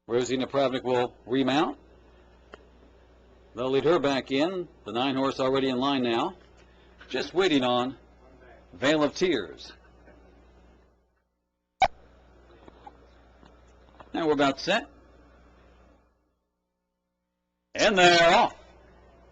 Rosie Napravnik will remount. They'll lead her back in. The 9-horse already in line now. Just waiting on Veil of Tears. Now we're about set. And they're off.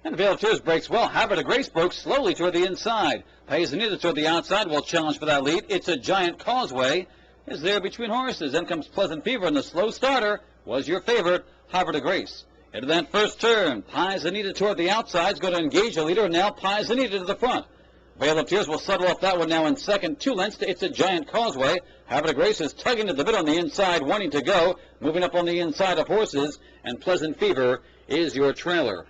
And Veil of Tears breaks well. Havre de Grace broke slowly toward the inside. Paisanita toward the outside will challenge for that lead. It's a Giant Causeway is there between horses. Then comes Pleasant Fever, and the slow starter was your favorite, Havre de Grace. Into that first turn, Paisanita toward the outside is going to engage the leader, and now Paisanita to the front. Veil of Tears will settle off that one now in second. 2 lengths to It's a Giant Causeway. Havre de Grace is tugging at the bit on the inside, wanting to go. Moving up on the inside of horses, and Pleasant Fever is your trailer.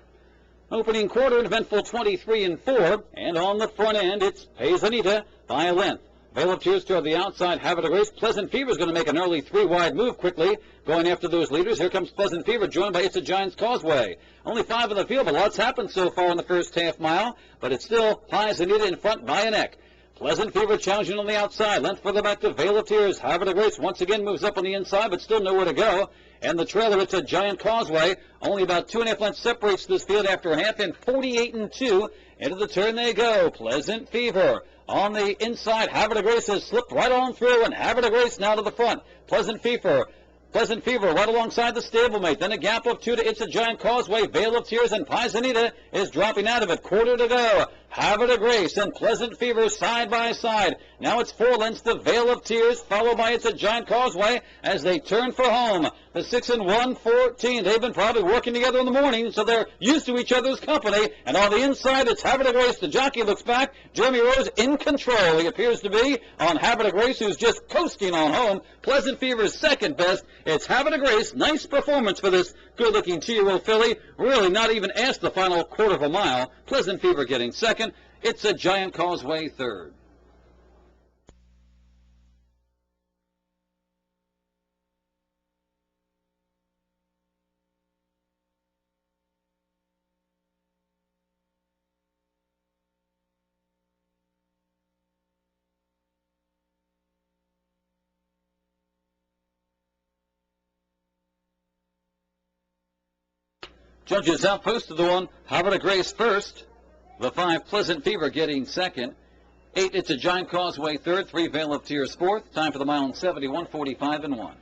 Opening quarter, an eventful 23 and 4, and on the front end, it's Paisanita by a length. Veil of Tears toward the outside, Havre de Grace. Pleasant Fever is going to make an early 3-wide move quickly, going after those leaders. Here comes Pleasant Fever, joined by It's a Giant Causeway. Only 5 in the field, but lots happened so far in the first half mile, but it's still Paisanita in front by a neck. Pleasant Fever challenging on the outside. Length further back to Veil of Tears. Havre de Grace once again moves up on the inside, but still nowhere to go. And the trailer, It's a Giant Causeway. Only about 2.5 lengths separates this field after a half, and 48 and 2. Into the turn they go. Pleasant Fever on the inside. Havre de Grace has slipped right on through, and Havre de Grace now to the front. Pleasant Fever right alongside the stablemate. Then a gap of 2 to It's a Giant Causeway. Veil of Tears and Paisanita is dropping out of it. Quarter to go. Havre de Grace and Pleasant Fever side by side. Now it's 4 lengths to Veil of Tears, followed by It's a Giant Causeway as they turn for home. The 6 and 114. They've been probably working together in the morning, so they're used to each other's company. And on the inside, it's Havre de Grace. The jockey looks back. Jeremy Rose in control. He appears to be on Havre de Grace, who's just coasting on home. Pleasant Fever's second best. It's Havre de Grace. Nice performance for this good-looking 2-year-old filly. Really not even asked the final quarter of a mile. Pleasant Fever getting second. It's a Giant Causeway third. Judges outpost to the 1, Havre de Grace first. The 5, Pleasant Fever getting second. 8, It's a Giant Causeway third. 3, Veil of Tears fourth. Time for the mile in 71:45 and 1.